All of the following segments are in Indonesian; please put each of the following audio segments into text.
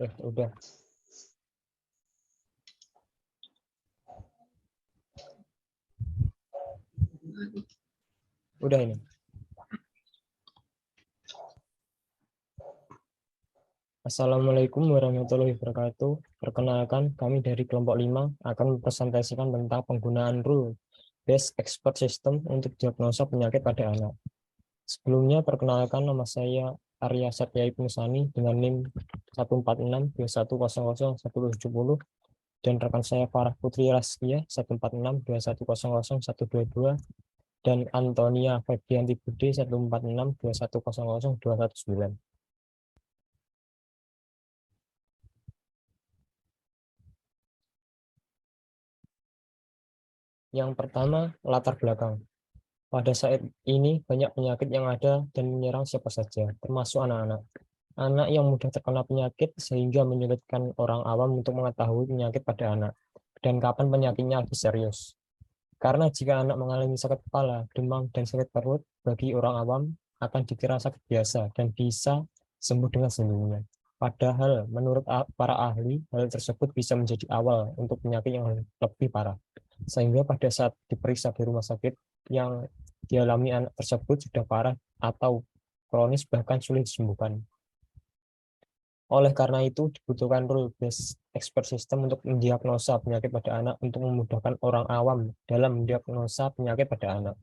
Udah. Udah ini. Assalamualaikum warahmatullahi wabarakatuh. Perkenalkan, kami dari kelompok 5 akan mempresentasikan tentang penggunaan rule-based expert system untuk diagnosa penyakit pada anak. Sebelumnya, perkenalkan, nama saya Arya Satya Ibnu Sani dengan NIM 14621000170 dan rekan saya Farah Putri Raskia 14621000122 dan Antonia Febrianti Bude 14621000219. Yang pertama, latar belakang. Pada saat ini, banyak penyakit yang ada dan menyerang siapa saja, termasuk anak-anak. Anak yang mudah terkena penyakit sehingga menyulitkan orang awam untuk mengetahui penyakit pada anak dan kapan penyakitnya lebih serius. Karena jika anak mengalami sakit kepala, demam, dan sakit perut, bagi orang awam akan dikira sakit biasa dan bisa sembuh dengan sendirinya. Padahal menurut para ahli, hal tersebut bisa menjadi awal untuk penyakit yang lebih parah. Sehingga pada saat diperiksa di rumah sakit, yang dialami anak tersebut sudah parah atau kronis bahkan sulit disembuhkan. Oleh karena itu, dibutuhkan rule-based expert system untuk mendiagnosa penyakit pada anak untuk memudahkan orang awam dalam mendiagnosa penyakit pada anak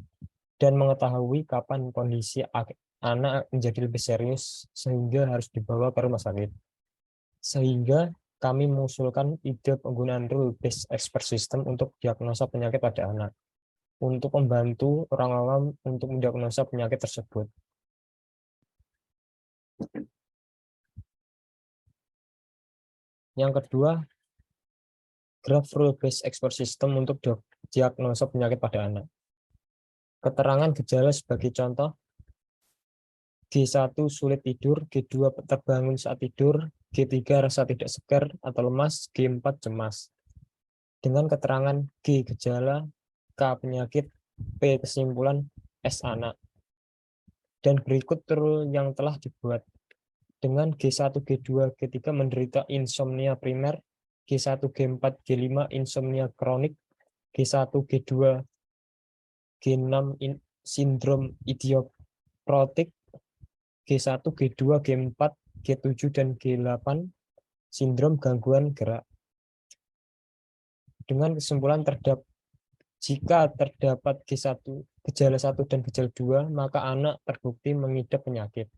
dan mengetahui kapan kondisi anak menjadi lebih serius sehingga harus dibawa ke rumah sakit. Sehingga kami mengusulkan ide penggunaan rule-based expert system untuk diagnosa penyakit pada anak untuk membantu orang awam untuk mendiagnosa penyakit tersebut. Yang kedua, graph rule-based expert system untuk diagnosa penyakit pada anak. Keterangan gejala sebagai contoh, G1 sulit tidur, G2 terbangun saat tidur, G3 rasa tidak segar atau lemas, G4 cemas. Dengan keterangan G gejala, K penyakit, P kesimpulan, S anak. Dan berikut rule yang telah dibuat. Dengan G1, G2, G3 menderita insomnia primer, G1, G4, G5 insomnia kronik, G1, G2, G6 sindrom idiopatrik, G1, G2, G4, G7, dan G8 sindrom gangguan gerak. Dengan kesimpulan jika terdapat G1, gejala 1 dan gejala 2, maka anak terbukti mengidap penyakit.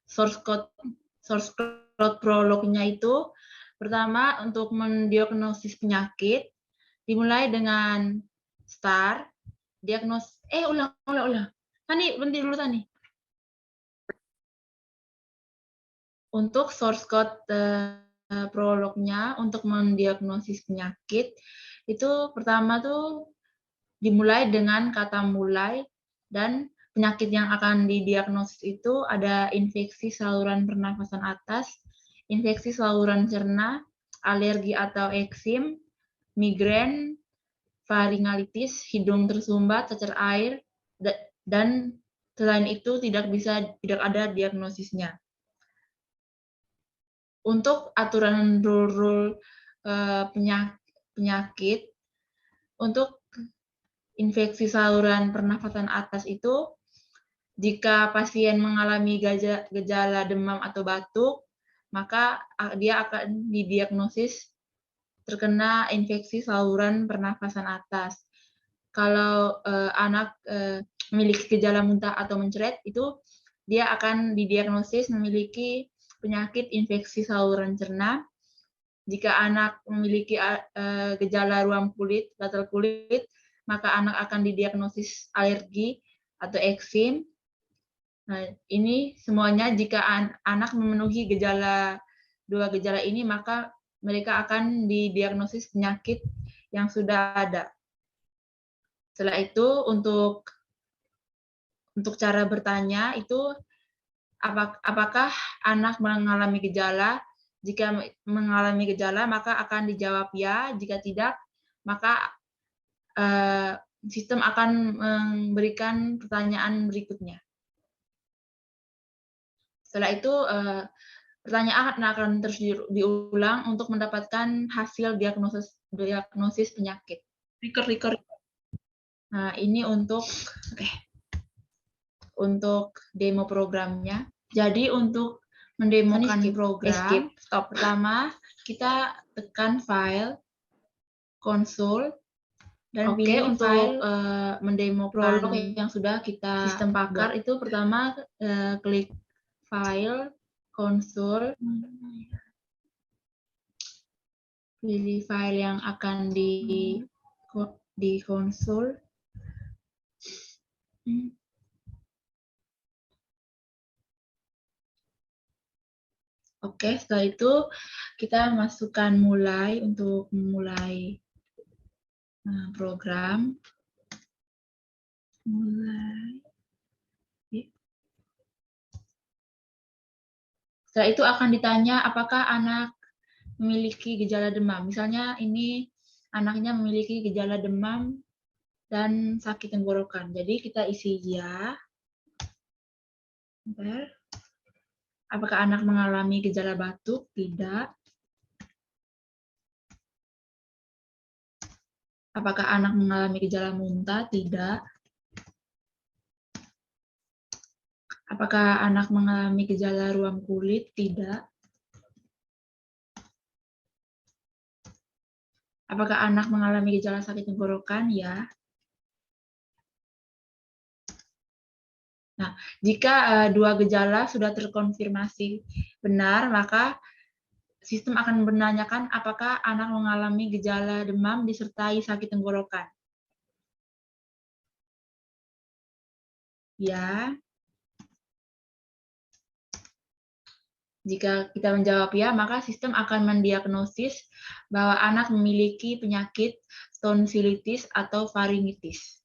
Source code prolognya itu pertama untuk mendiagnosis penyakit dimulai dengan start diagnosis ulang Tani berhenti dulu Tani. Untuk source code prolognya untuk mendiagnosis penyakit itu pertama tuh dimulai dengan kata mulai, dan penyakit yang akan didiagnosis itu ada infeksi saluran pernafasan atas, infeksi saluran cerna, alergi atau eksim, migrain, faringalitis, hidung tersumbat, cacar air, dan selain itu tidak ada diagnosisnya. Untuk aturan rule penyakit untuk infeksi saluran pernafasan atas itu, jika pasien mengalami gejala demam atau batuk, maka dia akan didiagnosis terkena infeksi saluran pernafasan atas. Kalau anak memiliki gejala muntah atau mencret, itu dia akan didiagnosis memiliki penyakit infeksi saluran cerna. Jika anak memiliki gejala ruam kulit, gatal kulit, maka anak akan didiagnosis alergi atau eksim. Nah, ini semuanya jika anak memenuhi dua gejala ini, maka mereka akan didiagnosis penyakit yang sudah ada. Setelah itu untuk cara bertanya itu apakah anak mengalami gejala. Jika mengalami gejala, maka akan dijawab ya. Jika tidak, maka sistem akan memberikan pertanyaan berikutnya. Setelah itu, pertanyaan akan terus diulang untuk mendapatkan hasil diagnosis penyakit. Record. Nah, ini untuk demo programnya. Jadi untuk mendemokan program, pertama kita tekan file, console, dan pilih untuk mendemokan prolog yang sudah kita sistem pakar itu pertama klik file, console, pilih file yang akan di console. Oke, setelah itu kita masukkan mulai untuk memulai program. Setelah itu akan ditanya apakah anak memiliki gejala demam. Misalnya ini anaknya memiliki gejala demam dan sakit tenggorokan. Jadi kita isi ya. Apakah anak mengalami gejala batuk? Tidak. Apakah anak mengalami gejala muntah? Tidak. Apakah anak mengalami gejala ruam kulit? Tidak. Apakah anak mengalami gejala sakit tenggorokan? Ya. Nah, jika dua gejala sudah terkonfirmasi benar, maka sistem akan menanyakan apakah anak mengalami gejala demam disertai sakit tenggorokan. Ya. Jika kita menjawab ya, maka sistem akan mendiagnosis bahwa anak memiliki penyakit tonsilitis atau faringitis.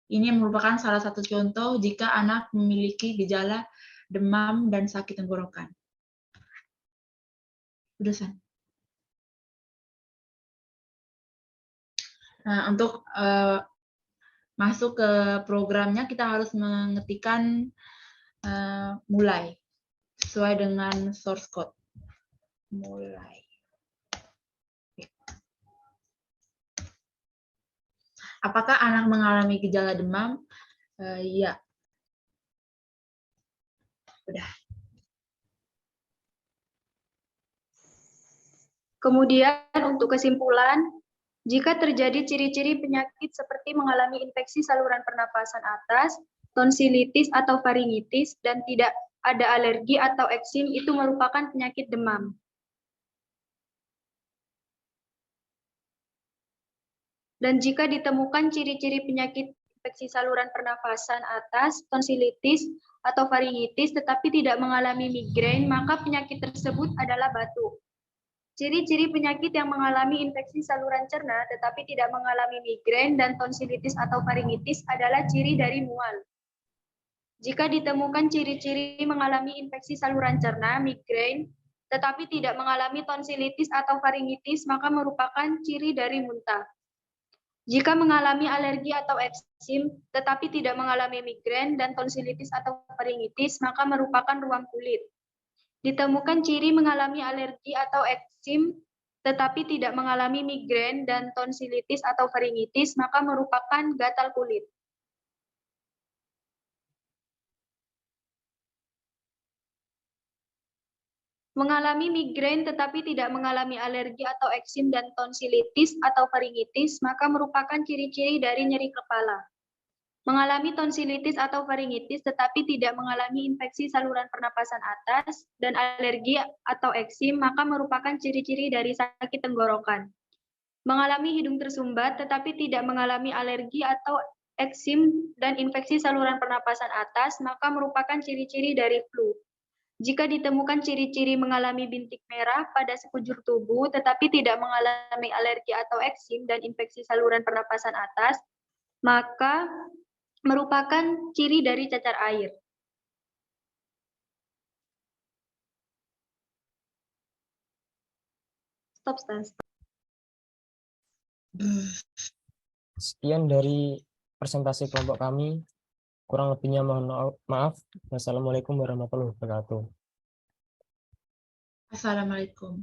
Ini merupakan salah satu contoh jika anak memiliki gejala demam dan sakit tenggorokan. Udah, San. Nah, untuk masuk ke programnya kita harus mengetikkan mulai sesuai dengan source code. Mulai. Apakah anak mengalami gejala demam? Ya. Udah. Kemudian untuk kesimpulan, jika terjadi ciri-ciri penyakit seperti mengalami infeksi saluran pernapasan atas, tonsilitis atau faringitis, dan tidak ada alergi atau eksim, itu merupakan penyakit demam. Dan jika ditemukan ciri-ciri penyakit infeksi saluran pernapasan atas, tonsilitis, atau faringitis, tetapi tidak mengalami migrain, maka penyakit tersebut adalah batuk. Ciri-ciri penyakit yang mengalami infeksi saluran cerna tetapi tidak mengalami migrain dan tonsilitis atau faringitis adalah ciri dari mual. Jika ditemukan ciri-ciri mengalami infeksi saluran cerna, migrain, tetapi tidak mengalami tonsilitis atau faringitis, maka merupakan ciri dari muntah. Jika mengalami alergi atau eksim, tetapi tidak mengalami migrain dan tonsilitis atau faringitis, maka merupakan ruam kulit. Ditemukan ciri mengalami alergi atau eksim, tetapi tidak mengalami migrain dan tonsilitis atau faringitis, maka merupakan gatal kulit. Mengalami migrain tetapi tidak mengalami alergi atau eksim dan tonsilitis atau faringitis, maka merupakan ciri-ciri dari nyeri kepala. Mengalami tonsilitis atau faringitis tetapi tidak mengalami infeksi saluran pernapasan atas dan alergi atau eksim, maka merupakan ciri-ciri dari sakit tenggorokan. Mengalami hidung tersumbat tetapi tidak mengalami alergi atau eksim dan infeksi saluran pernapasan atas, maka merupakan ciri-ciri dari flu. Jika ditemukan ciri-ciri mengalami bintik merah pada sekujur tubuh tetapi tidak mengalami alergi atau eksim dan infeksi saluran pernapasan atas, maka merupakan ciri dari cacar air. Stop, Stas. Sekian dari presentasi kelompok kami. Kurang lebihnya mohon maaf. Wassalamualaikum warahmatullahi wabarakatuh. Assalamualaikum.